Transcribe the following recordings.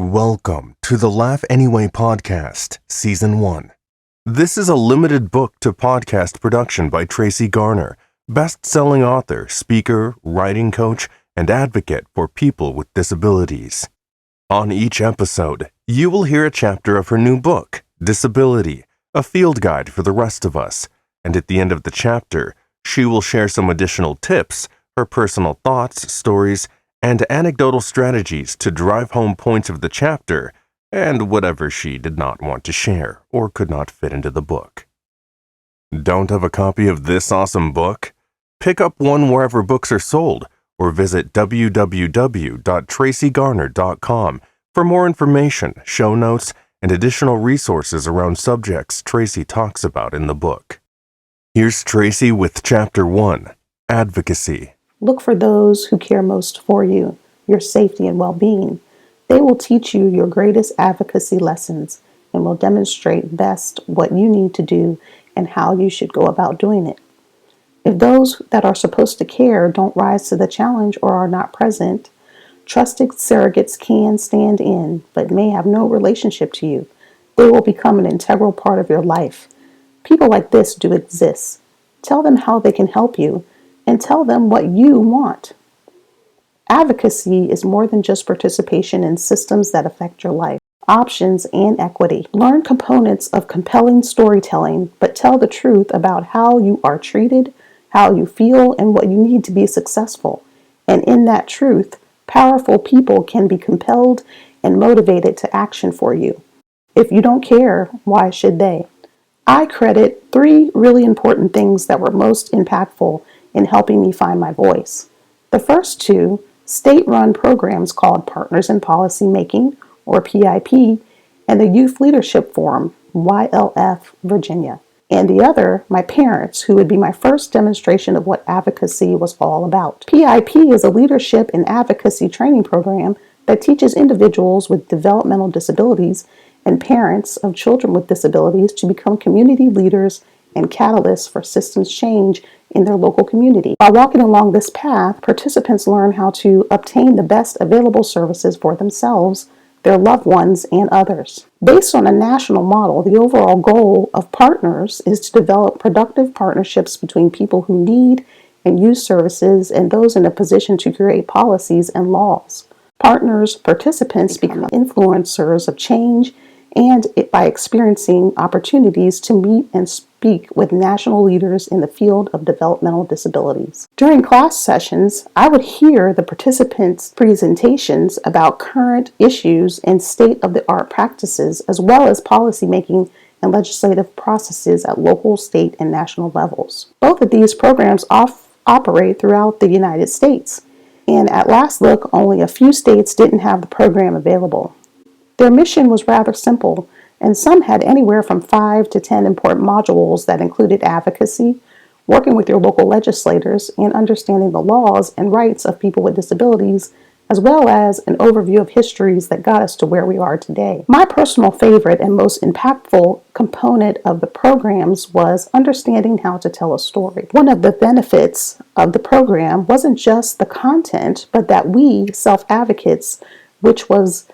Welcome to the Laugh Anyway podcast, Season 1. This is a limited book to podcast production by Tracy Garner, best-selling author, speaker, writing coach, and advocate for people with disabilities. On each episode, you will hear a chapter of her new book, Disability, a field guide for the rest of us, and at the end of the chapter, she will share some additional tips, her personal thoughts, stories, and anecdotal strategies to drive home points of the chapter and whatever she did not want to share or could not fit into the book. Don't have a copy of this awesome book? Pick up one wherever books are sold or visit www.tracygarner.com for more information, show notes, and additional resources around subjects Tracy talks about in the book. Here's Tracy with Chapter 1, Advocacy. Look for those who care most for you, your safety and well-being. They will teach you your greatest advocacy lessons and will demonstrate best what you need to do and how you should go about doing it. If those that are supposed to care don't rise to the challenge or are not present, trusted surrogates can stand in but may have no relationship to you. They will become an integral part of your life. People like this do exist. Tell them how they can help you and tell them what you want. Advocacy is more than just participation in systems that affect your life, options, and equity. Learn components of compelling storytelling, but tell the truth about how you are treated, how you feel, and what you need to be successful. And in that truth, powerful people can be compelled and motivated to action for you. If you don't care, why should they? I credit 3 really important things that were most impactful in helping me find my voice. The first 2, state-run programs called Partners in Policy Making, or PIP, and the Youth Leadership Forum, YLF, Virginia. And the other, my parents, who would be my first demonstration of what advocacy was all about. PIP is a leadership and advocacy training program that teaches individuals with developmental disabilities and parents of children with disabilities to become community leaders and catalysts for systems change in their local community. By walking along this path, participants learn how to obtain the best available services for themselves, their loved ones, and others. Based on a national model, the overall goal of Partners is to develop productive partnerships between people who need and use services and those in a position to create policies and laws. Partners participants become influencers of change and by experiencing opportunities to meet and speak with national leaders in the field of developmental disabilities. During class sessions, I would hear the participants' presentations about current issues and state-of-the-art practices, as well as policymaking and legislative processes at local, state, and national levels. Both of these programs operate throughout the United States, and at last look, only a few states didn't have the program available. Their mission was rather simple, and some had anywhere from 5 to 10 important modules that included advocacy, working with your local legislators, and understanding the laws and rights of people with disabilities, as well as an overview of histories that got us to where we are today. My personal favorite and most impactful component of the programs was understanding how to tell a story. One of the benefits of the program wasn't just the content, but that we, self-advocates, which was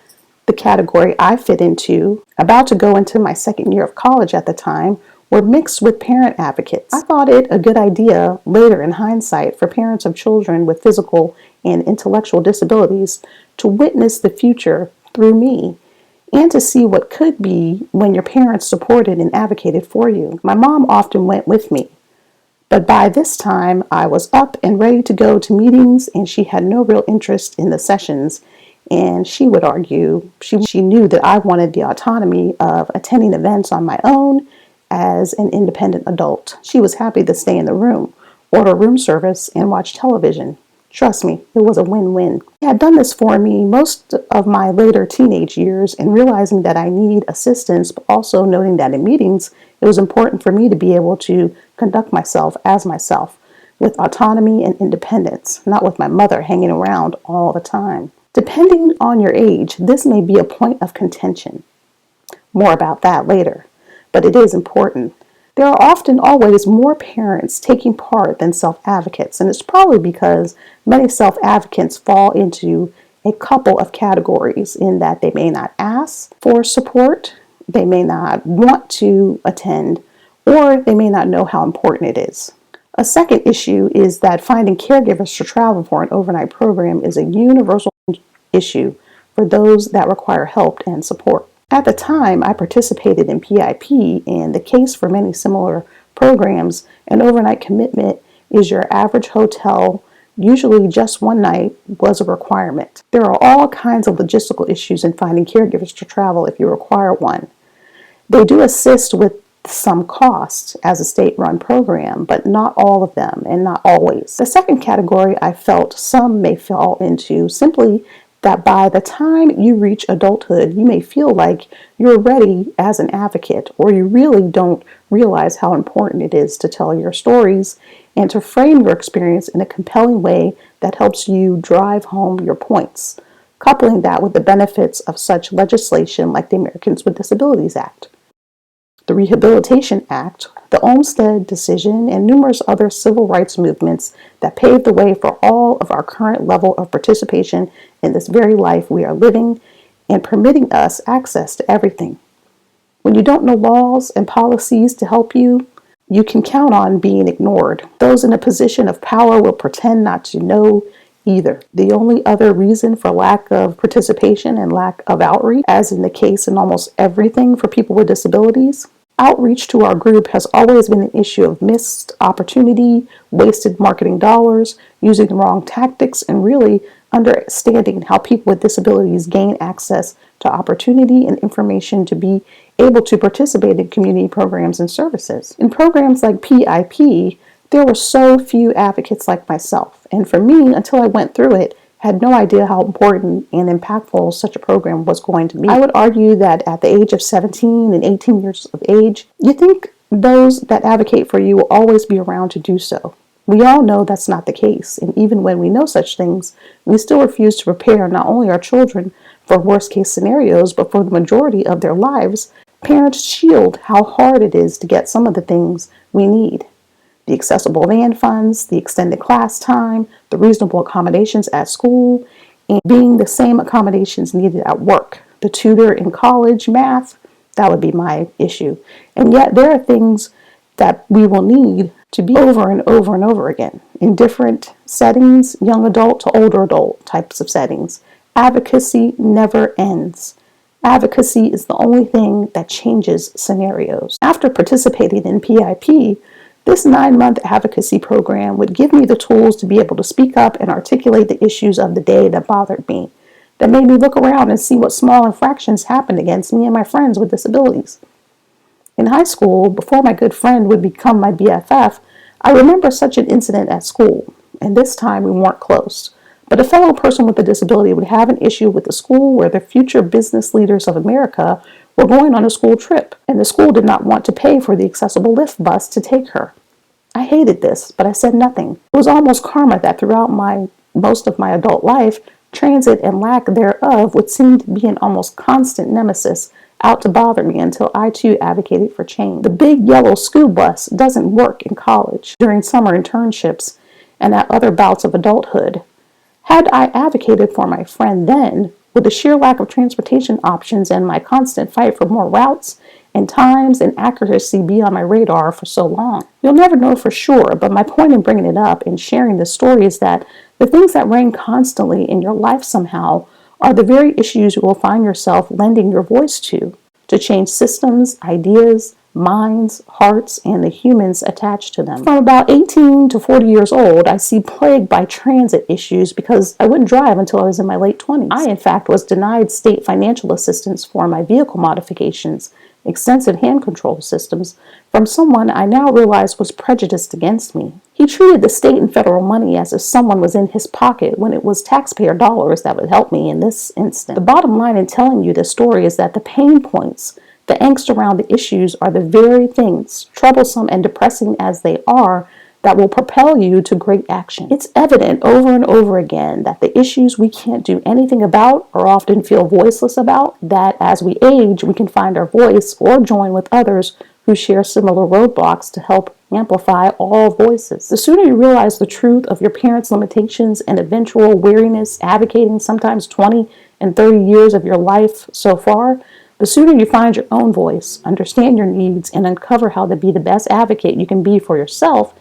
the category I fit into, about to go into my second year of college at the time, were mixed with parent advocates. I thought it a good idea later in hindsight for parents of children with physical and intellectual disabilities to witness the future through me and to see what could be when your parents supported and advocated for you. My mom often went with me, but by this time I was up and ready to go to meetings, and she had no real interest in the sessions. And she would argue she knew that I wanted the autonomy of attending events on my own as an independent adult. She was happy to stay in the room, order room service, and watch television. Trust me, it was a win-win. She had done this for me most of my later teenage years, and realizing that I need assistance, but also noting that in meetings, it was important for me to be able to conduct myself as myself, with autonomy and independence, not with my mother hanging around all the time. Depending on your age, this may be a point of contention. More about that later, but it is important. There are often always more parents taking part than self-advocates, and it's probably because many self-advocates fall into a couple of categories in that they may not ask for support, they may not want to attend, or they may not know how important it is. A second issue is that finding caregivers to travel for an overnight program is a universal issue for those that require help and support. At the time, I participated in PIP, and the case for many similar programs, an overnight commitment is your average hotel, usually just one night, was a requirement. There are all kinds of logistical issues in finding caregivers to travel if you require one. They do assist with some cost as a state-run program, but not all of them and not always. The second category I felt some may fall into simply that by the time you reach adulthood, you may feel like you're ready as an advocate, or you really don't realize how important it is to tell your stories and to frame your experience in a compelling way that helps you drive home your points, coupling that with the benefits of such legislation like the Americans with Disabilities Act, the Rehabilitation Act, the Olmstead decision, and numerous other civil rights movements that paved the way for all of our current level of participation in this very life we are living and permitting us access to everything. When you don't know laws and policies to help you, you can count on being ignored. Those in a position of power will pretend not to know either. The only other reason for lack of participation and lack of outreach, as in the case in almost everything for people with disabilities, outreach to our group has always been an issue of missed opportunity, wasted marketing dollars, using the wrong tactics, and really understanding how people with disabilities gain access to opportunity and information to be able to participate in community programs and services. In programs like PIP, there were so few advocates like myself, and for me, until I went through it, had no idea how important and impactful such a program was going to be. I would argue that at the age of 17 and 18 years of age, you think those that advocate for you will always be around to do so. We all know that's not the case, and even when we know such things, we still refuse to prepare not only our children for worst case scenarios, but for the majority of their lives. Parents shield how hard it is to get some of the things we need. The accessible van funds, the extended class time, the reasonable accommodations at school, and being the same accommodations needed at work. The tutor in college, math, that would be my issue. And yet there are things that we will need to be over and over and over again in different settings, young adult to older adult types of settings. Advocacy never ends. Advocacy is the only thing that changes scenarios. After participating in PIP, this 9-month advocacy program would give me the tools to be able to speak up and articulate the issues of the day that bothered me, that made me look around and see what small infractions happened against me and my friends with disabilities. In high school, before my good friend would become my BFF, I remember such an incident at school, and this time we weren't close. But a fellow person with a disability would have an issue with the school where the future business leaders of America were going on a school trip, and the school did not want to pay for the accessible Lyft bus to take her. I hated this, but I said nothing. It was almost karma that throughout most of my adult life, transit and lack thereof would seem to be an almost constant nemesis out to bother me until I too advocated for change. The big yellow school bus doesn't work in college, during summer internships, and at other bouts of adulthood. Had I advocated for my friend then, would the sheer lack of transportation options and my constant fight for more routes and times and accuracy be on my radar for so long? You'll never know for sure, but my point in bringing it up and sharing this story is that the things that reign constantly in your life somehow are the very issues you will find yourself lending your voice to change systems, ideas, minds, hearts, and the humans attached to them. From about 18 to 40 years old, I see plagued by transit issues because I wouldn't drive until I was in my late 20s. I, in fact, was denied state financial assistance for my vehicle modifications, extensive hand control systems, from someone I now realize was prejudiced against me. He treated the state and federal money as if someone was in his pocket when it was taxpayer dollars that would help me in this instance. The bottom line in telling you this story is that the pain points, the angst around the issues are the very things, troublesome and depressing as they are, that will propel you to great action. It's evident over and over again that the issues we can't do anything about or often feel voiceless about, that as we age, we can find our voice or join with others who share similar roadblocks to help amplify all voices. The sooner you realize the truth of your parents' limitations and eventual weariness advocating sometimes 20 and 30 years of your life so far, the sooner you find your own voice, understand your needs, and uncover how to be the best advocate you can be for yourself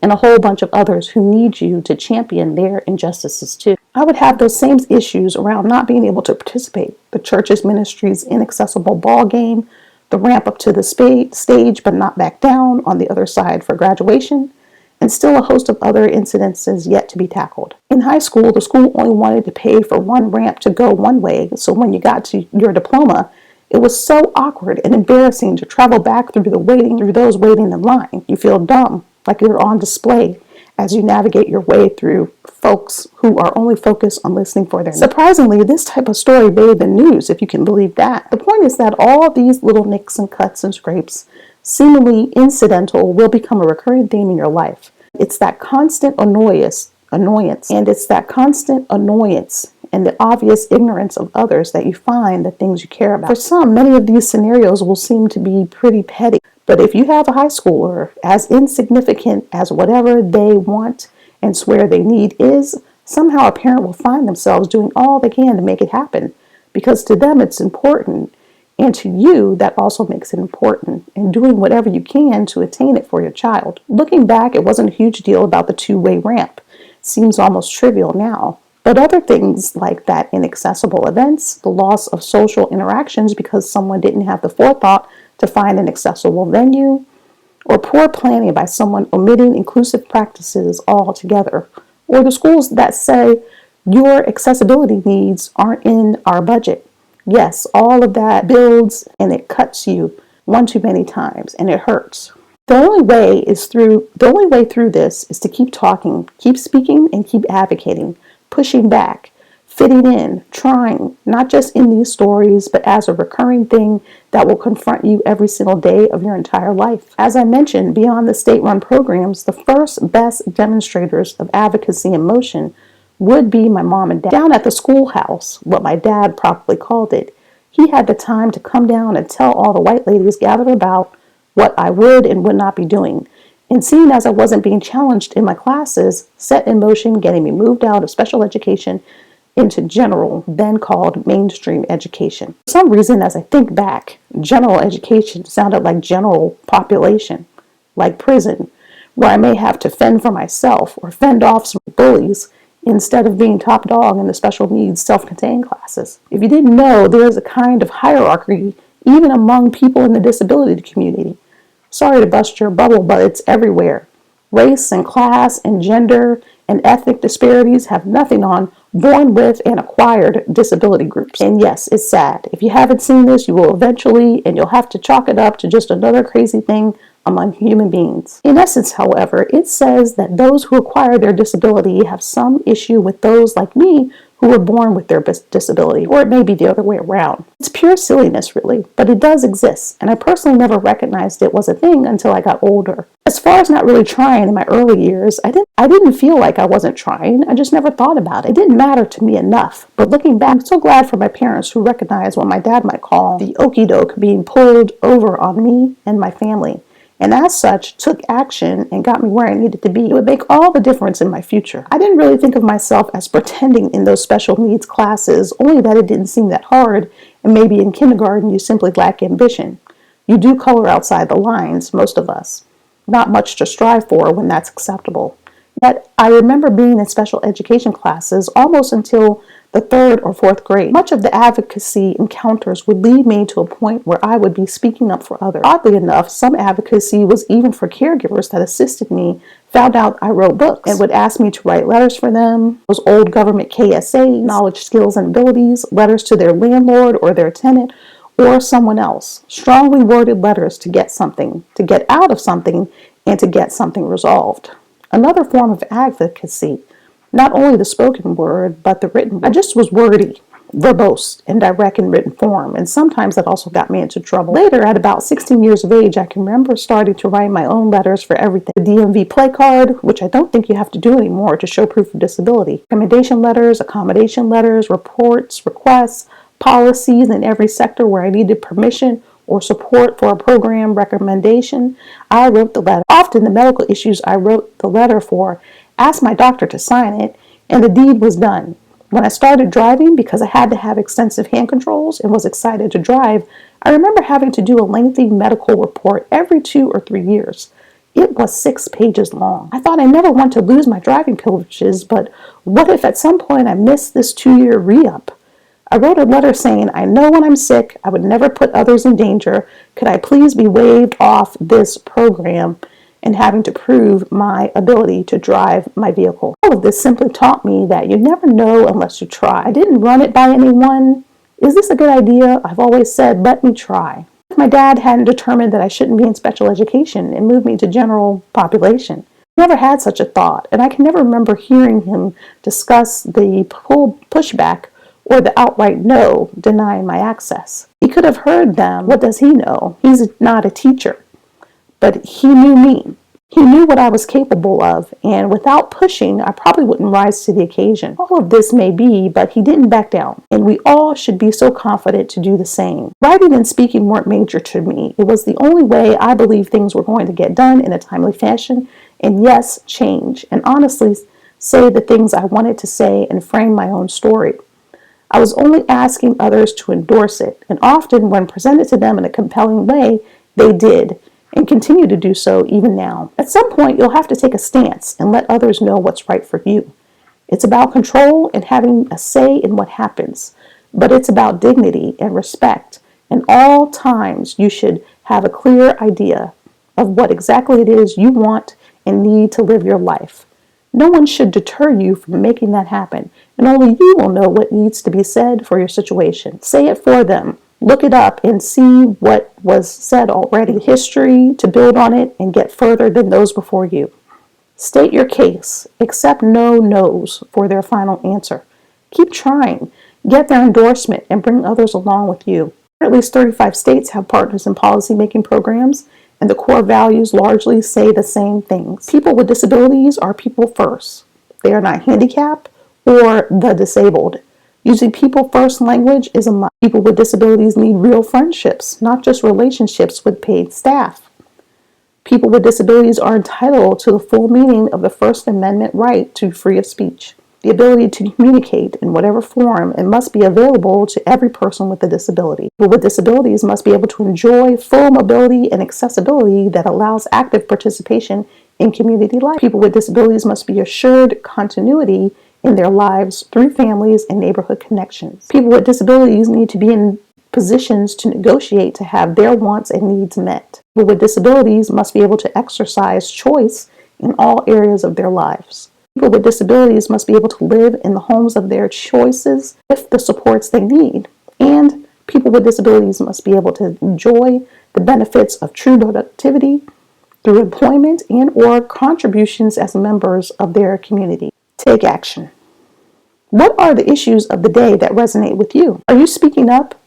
and a whole bunch of others who need you to champion their injustices too. I would have those same issues around not being able to participate, the church's ministry's inaccessible ball game, the ramp up to the stage but not back down on the other side for graduation, and still a host of other incidences yet to be tackled. In high school, the school only wanted to pay for one ramp to go one way, so when you got to your diploma, it was so awkward and embarrassing to travel back through those waiting in line. You feel dumb, like you're on display as you navigate your way through folks who are only focused on listening for their needs. Surprisingly, this type of story made the news, if you can believe that. The point is that all these little nicks and cuts and scrapes, seemingly incidental, will become a recurring theme in your life. It's that constant annoyance, and it's that constant annoyance and the obvious ignorance of others that you find the things you care about. For some, many of these scenarios will seem to be pretty petty. But if you have a high schooler as insignificant as whatever they want and swear they need is, somehow a parent will find themselves doing all they can to make it happen. Because to them it's important, and to you that also makes it important, and doing whatever you can to attain it for your child. Looking back, it wasn't a huge deal about the two-way ramp. It seems almost trivial now. But other things like that inaccessible events, the loss of social interactions because someone didn't have the forethought to find an accessible venue, or poor planning by someone omitting inclusive practices altogether, or the schools that say your accessibility needs aren't in our budget. Yes, all of that builds and it cuts you one too many times and it hurts. The only way through this is to keep talking, keep speaking, and keep advocating, pushing back, fitting in, trying, not just in these stories, but as a recurring thing that will confront you every single day of your entire life. As I mentioned, beyond the state-run programs, the first best demonstrators of advocacy in motion would be my mom and dad. Down at the schoolhouse, what my dad probably called it, he had the time to come down and tell all the white ladies gathered about what I would and would not be doing. And seeing as I wasn't being challenged in my classes, set in motion getting me moved out of special education into general, then called mainstream education. For some reason, as I think back, general education sounded like general population, like prison, where I may have to fend for myself or fend off some bullies instead of being top dog in the special needs self-contained classes. If you didn't know, there is a kind of hierarchy even among people in the disability community. Sorry to bust your bubble, but it's everywhere. Race and class and gender and ethnic disparities have nothing on born with and acquired disability groups. And yes, it's sad. If you haven't seen this, you will eventually, and you'll have to chalk it up to just another crazy thing among human beings. In essence, however, it says that those who acquire their disability have some issue with those like me who were born with their disability, or it may be the other way around. It's pure silliness, really, but it does exist, and I personally never recognized it was a thing until I got older. As far as not really trying in my early years, I didn't feel like I wasn't trying. I just never thought about it. It didn't matter to me enough. But looking back, I'm so glad for my parents who recognized what my dad might call the okie doke being pulled over on me and my family, and as such, took action and got me where I needed to be. It would make all the difference in my future. I didn't really think of myself as pretending in those special needs classes, only that it didn't seem that hard, and maybe in kindergarten you simply lack ambition. You do color outside the lines, most of us. Not much to strive for when that's acceptable. Yet, I remember being in special education classes almost until the 3rd or 4th grade. Much of the advocacy encounters would lead me to a point where I would be speaking up for others. Oddly enough, some advocacy was even for caregivers that assisted me, found out I wrote books, and would ask me to write letters for them, those old government KSAs, knowledge, skills, and abilities, letters to their landlord or their tenant, or someone else. Strongly worded letters to get something, to get out of something, and to get something resolved. Another form of advocacy, not only the spoken word, but the written word. I just was wordy, verbose, and direct in written form, and sometimes that also got me into trouble. Later, at about 16 years of age, I can remember starting to write my own letters for everything. The DMV play card, which I don't think you have to do anymore to show proof of disability. Recommendation letters, accommodation letters, reports, requests, policies in every sector where I needed permission or support for a program recommendation, I wrote the letter. Often the medical issues I wrote the letter for asked my doctor to sign it, and the deed was done. When I started driving, because I had to have extensive hand controls and was excited to drive, I remember having to do a lengthy medical report every 2 or 3 years. It was 6 pages long. I thought I never want to lose my driving privileges, but what if at some point I missed this 2-year re-up? I wrote a letter saying, I know when I'm sick, I would never put others in danger. Could I please be waived off this program and having to prove my ability to drive my vehicle? All of this simply taught me that you never know unless you try. I didn't run it by anyone. Is this a good idea? I've always said, let me try. If my dad hadn't determined that I shouldn't be in special education and moved me to general population, I never had such a thought, and I can never remember hearing him discuss the pushback or the outright no denying my access. He could have heard them. What does he know? He's not a teacher. But he knew me. He knew what I was capable of, and without pushing, I probably wouldn't rise to the occasion. All of this may be, but he didn't back down, and we all should be so confident to do the same. Writing and speaking weren't major to me. It was the only way I believed things were going to get done in a timely fashion, and yes, change, and honestly say the things I wanted to say and frame my own story. I was only asking others to endorse it, and often when presented to them in a compelling way, they did, and continue to do so even now. At some point, you'll have to take a stance and let others know what's right for you. It's about control and having a say in what happens, but it's about dignity and respect. And all times, you should have a clear idea of what exactly it is you want and need to live your life. No one should deter you from making that happen, and only you will know what needs to be said for your situation. Say it for them. Look it up and see what was said already, history to build on it and get further than those before you. State your case. Accept no no's for their final answer. Keep trying. Get their endorsement and bring others along with you. At least 35 states have partners in policy-making programs, and the core values largely say the same things. People with disabilities are people first. They are not handicapped or the disabled. Using people first language is a must. People with disabilities need real friendships, not just relationships with paid staff. People with disabilities are entitled to the full meaning of the First Amendment right to freedom of speech. The ability to communicate in whatever form and must be available to every person with a disability. People with disabilities must be able to enjoy full mobility and accessibility that allows active participation in community life. People with disabilities must be assured continuity in their lives through families and neighborhood connections. People with disabilities need to be in positions to negotiate to have their wants and needs met. People with disabilities must be able to exercise choice in all areas of their lives. People with disabilities must be able to live in the homes of their choices with the supports they need. And people with disabilities must be able to enjoy the benefits of true productivity through employment and or contributions as members of their community. Take action. What are the issues of the day that resonate with you? Are you speaking up?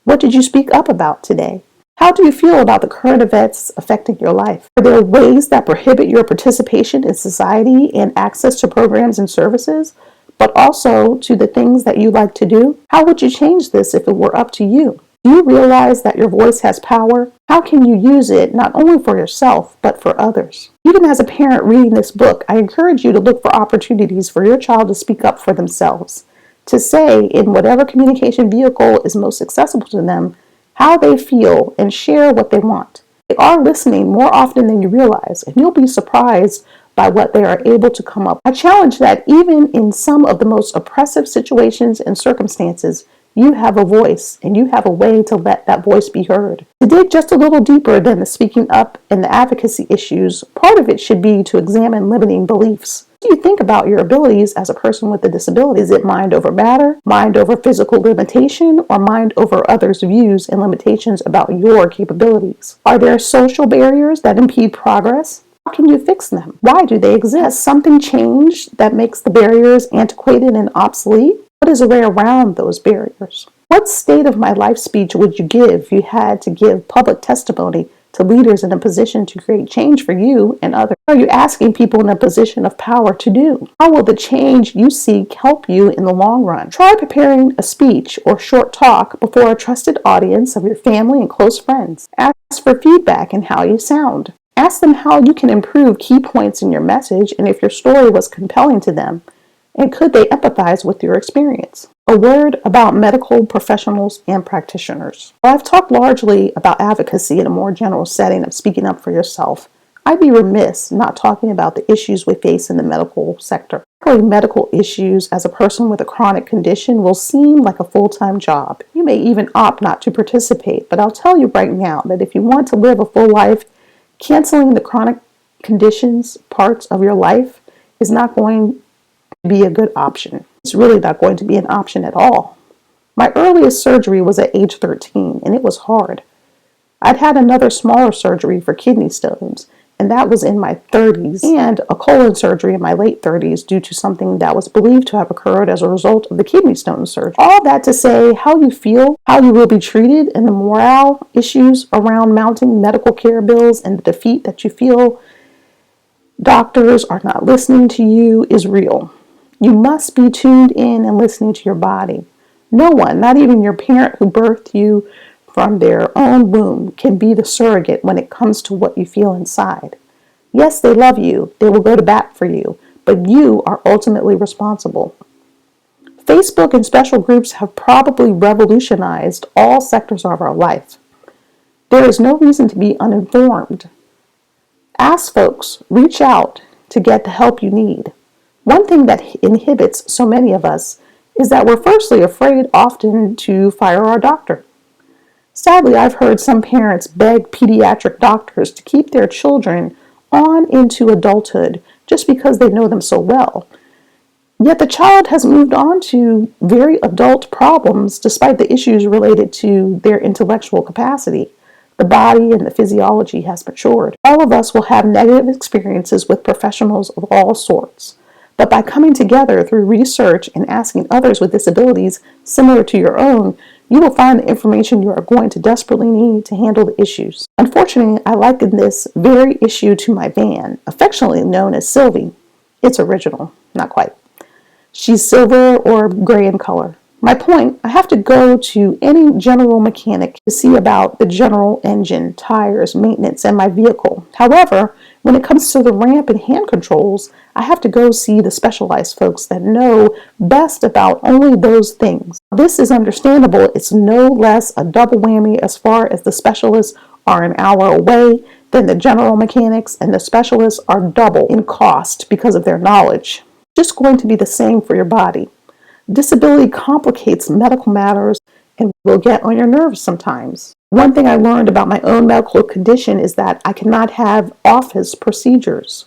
What did you speak up about today? How do you feel about the current events affecting your life? Are there ways that prohibit your participation in society and access to programs and services, but also to the things that you like to do? How would you change this if it were up to you? Do you realize that your voice has power? How can you use it not only for yourself, but for others? Even as a parent reading this book, I encourage you to look for opportunities for your child to speak up for themselves, to say in whatever communication vehicle is most accessible to them, how they feel and share what they want. They are listening more often than you realize, and you'll be surprised by what they are able to come up with. I challenge that even in some of the most oppressive situations and circumstances, you have a voice, and you have a way to let that voice be heard. To dig just a little deeper than the speaking up and the advocacy issues, part of it should be to examine limiting beliefs. What do you think about your abilities as a person with a disability? Is it mind over matter, mind over physical limitation, or mind over others' views and limitations about your capabilities? Are there social barriers that impede progress? How can you fix them? Why do they exist? Has something changed that makes the barriers antiquated and obsolete? What is a way around those barriers? What state of my life speech would you give if you had to give public testimony to leaders in a position to create change for you and others? What are you asking people in a position of power to do? How will the change you seek help you in the long run? Try preparing a speech or short talk before a trusted audience of your family and close friends. Ask for feedback in how you sound. Ask them how you can improve key points in your message and if your story was compelling to them, and could they empathize with your experience? A word about medical professionals and practitioners. While I've talked largely about advocacy in a more general setting of speaking up for yourself, I'd be remiss not talking about the issues we face in the medical sector. Medical issues as a person with a chronic condition will seem like a full-time job. You may even opt not to participate, but I'll tell you right now that if you want to live a full life, canceling the chronic conditions parts of your life is not going to be a good option. It's really not going to be an option at all. My earliest surgery was at age 13, and it was hard. I'd had another smaller surgery for kidney stones, and that was in my 30s, and a colon surgery in my late 30s due to something that was believed to have occurred as a result of the kidney stone surgery. All that to say, how you feel, how you will be treated, and the morale issues around mounting medical care bills and the defeat that you feel doctors are not listening to you is real. You must be tuned in and listening to your body. No one, not even your parent who birthed you from their own womb, can be the surrogate when it comes to what you feel inside. Yes, they love you. They will go to bat for you, but you are ultimately responsible. Facebook and special groups have probably revolutionized all sectors of our life. There is no reason to be uninformed. Ask folks, reach out to get the help you need. One thing that inhibits so many of us is that we're firstly afraid often to fire our doctor. Sadly, I've heard some parents beg pediatric doctors to keep their children on into adulthood just because they know them so well. Yet the child has moved on to very adult problems despite the issues related to their intellectual capacity. The body and the physiology has matured. All of us will have negative experiences with professionals of all sorts. But by coming together through research and asking others with disabilities similar to your own, you will find the information you are going to desperately need to handle the issues. Unfortunately, I liken this very issue to my van, affectionately known as Sylvie. It's original, not quite. She's silver or gray in color. My point, I have to go to any general mechanic to see about the general engine, tires, maintenance, and my vehicle. However, when it comes to the ramp and hand controls, I have to go see the specialized folks that know best about only those things. This is understandable. It's no less a double whammy as far as the specialists are an hour away than the general mechanics, and the specialists are double in cost because of their knowledge. It's just going to be the same for your body. Disability complicates medical matters and will get on your nerves sometimes. One thing I learned about my own medical condition is that I cannot have office procedures.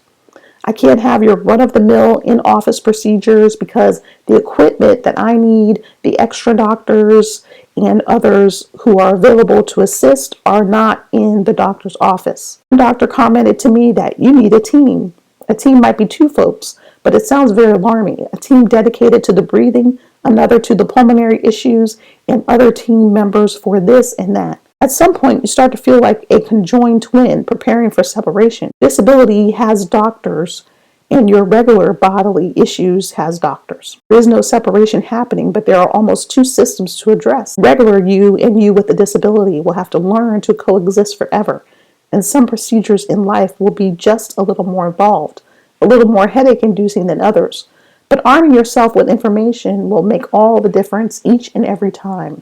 I can't have your run-of-the-mill in-office procedures because the equipment that I need, the extra doctors and others who are available to assist are not in the doctor's office. The doctor commented to me that you need a team. A team might be 2 folks, but it sounds very alarming. A team dedicated to the breathing, another to the pulmonary issues, and other team members for this and that. At some point, you start to feel like a conjoined twin preparing for separation. Disability has doctors, and your regular bodily issues has doctors. There is no separation happening, but there are almost 2 systems to address. Regular you and you with the disability will have to learn to coexist forever, and some procedures in life will be just a little more involved, a little more headache-inducing than others. But arming yourself with information will make all the difference each and every time.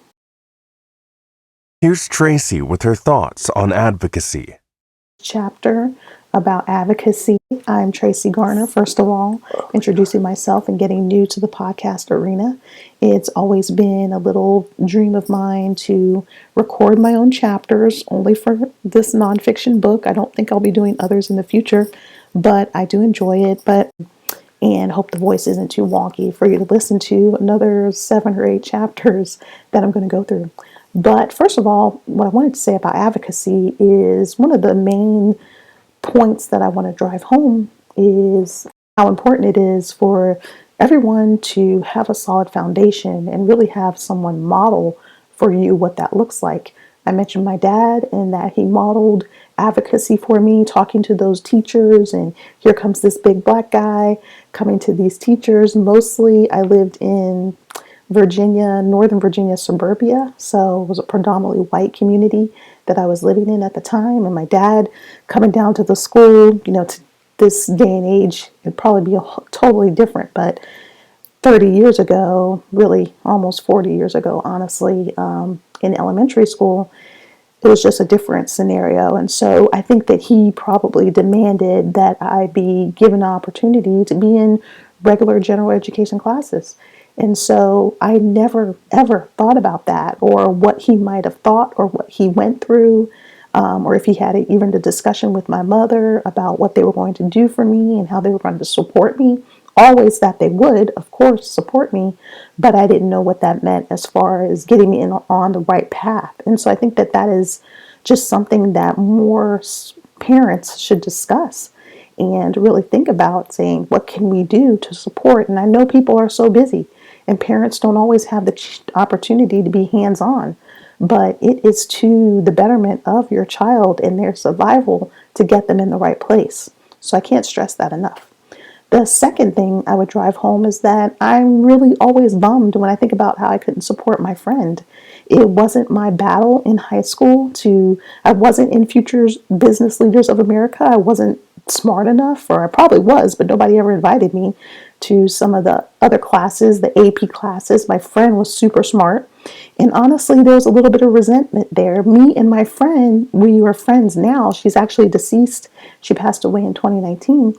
Here's Tracy with her thoughts on advocacy. Chapter about advocacy. I'm Tracy Garner, first of all, introducing myself and getting new to the podcast arena. It's always been a little dream of mine to record my own chapters, only for this nonfiction book. I don't think I'll be doing others in the future, but I do enjoy it. And hope the voice isn't too wonky for you to listen to another 7 or 8 chapters that I'm going to go through. But first of all, what I wanted to say about advocacy is one of the main points that I want to drive home is how important it is for everyone to have a solid foundation and really have someone model for you what that looks like. I mentioned my dad and that he modeled advocacy for me, talking to those teachers. And here comes this big black guy coming to these teachers. Mostly I lived in Virginia, Northern Virginia suburbia. So it was a predominantly white community that I was living in at the time. And my dad coming down to the school, to this day and age, it'd probably be totally different. But 30 years ago, really almost 40 years ago, honestly, in elementary school, it was just a different scenario. And so I think that he probably demanded that I be given an opportunity to be in regular general education classes. And so I never, ever thought about that or what he might have thought or what he went through, or if he had even a discussion with my mother about what they were going to do for me and how they were going to support me. Always that they would, of course, support me, but I didn't know what that meant as far as getting me on the right path. And so I think that that is just something that more parents should discuss and really think about, saying, what can we do to support? And I know people are so busy and parents don't always have the opportunity to be hands-on, but it is to the betterment of your child and their survival to get them in the right place. So I can't stress that enough. The second thing I would drive home is that I'm really always bummed when I think about how I couldn't support my friend. It wasn't my battle in high school I wasn't in Futures Business Leaders of America. I wasn't smart enough, or I probably was, but nobody ever invited me to some of the other classes, the AP classes. My friend was super smart. And honestly, there was a little bit of resentment there. Me and my friend, we were friends now. She's actually deceased. She passed away in 2019.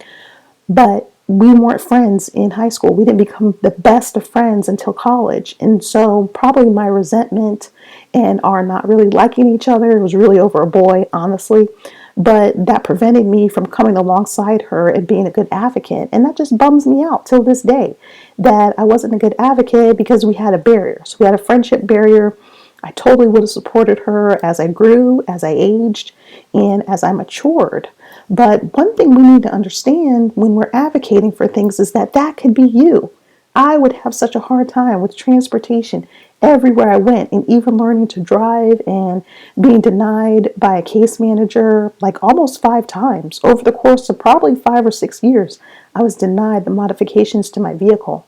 But we weren't friends in high school. We didn't become the best of friends until college. And so probably my resentment and our not really liking each other, it was really over a boy, honestly. But that prevented me from coming alongside her and being a good advocate. And that just bums me out till this day, that I wasn't a good advocate because we had a barrier. So we had a friendship barrier. I totally would have supported her as I grew, as I aged, and as I matured. But one thing we need to understand when we're advocating for things is that that could be you. I would have such a hard time with transportation everywhere I went, and even learning to drive and being denied by a case manager like almost 5 times over the course of probably 5 or 6 years. I was denied the modifications to my vehicle.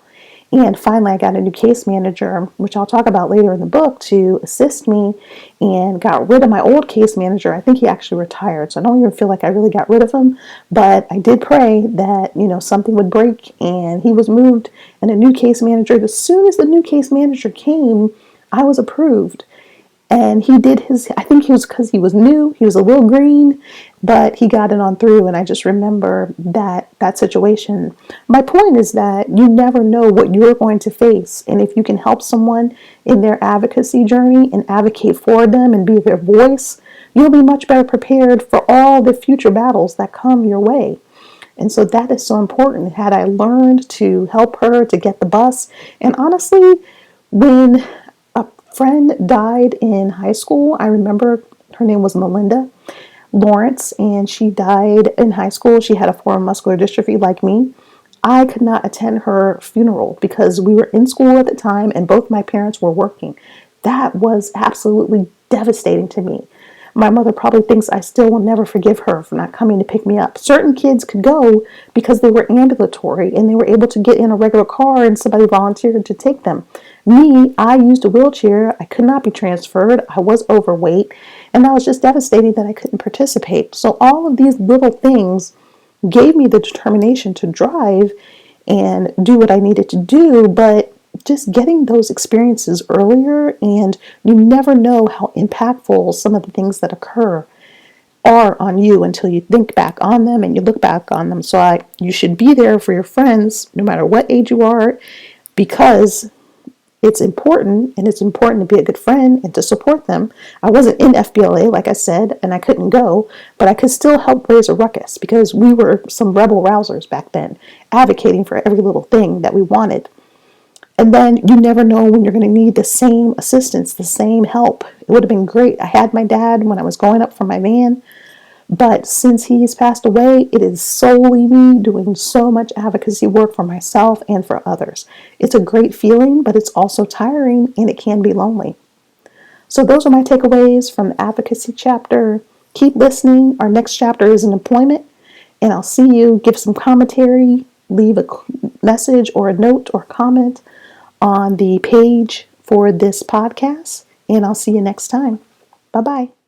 And finally, I got a new case manager, which I'll talk about later in the book, to assist me, and got rid of my old case manager. I think he actually retired, so I don't even feel like I really got rid of him. But I did pray that, something would break, and he was moved, and a new case manager. As soon as the new case manager came, I was approved. And he did I think he was, because he was new, he was a little green, but he got it on through. And I just remember that situation. My point is that you never know what you're going to face. And if you can help someone in their advocacy journey and advocate for them and be their voice, you'll be much better prepared for all the future battles that come your way. And so that is so important. Had I learned to help her to get the bus, and honestly, when friend died in high school. I remember her name was Melinda Lawrence, and she died in high school. She had a form of muscular dystrophy like me. I could not attend her funeral because we were in school at the time and both my parents were working. That was absolutely devastating to me. My mother probably thinks I still will never forgive her for not coming to pick me up. Certain kids could go because they were ambulatory and they were able to get in a regular car and somebody volunteered to take them. Me, I used a wheelchair. I could not be transferred. I was overweight, and that was just devastating that I couldn't participate. So all of these little things gave me the determination to drive and do what I needed to do, but just getting those experiences earlier, and you never know how impactful some of the things that occur are on you until you think back on them and you look back on them. So you should be there for your friends no matter what age you are, because it's important, and it's important to be a good friend and to support them. I wasn't in FBLA, like I said, and I couldn't go, but I could still help raise a ruckus because we were some rebel rousers back then, advocating for every little thing that we wanted. And then you never know when you're going to need the same assistance, the same help. It would have been great. I had my dad when I was going up from my van, but since he's passed away, it is solely me doing so much advocacy work for myself and for others. It's a great feeling, but it's also tiring and it can be lonely. So those are my takeaways from the advocacy chapter. Keep listening. Our next chapter is in employment, and I'll see you. Give some commentary, leave a message or a note or comment on the page for this podcast, and I'll see you next time. Bye bye.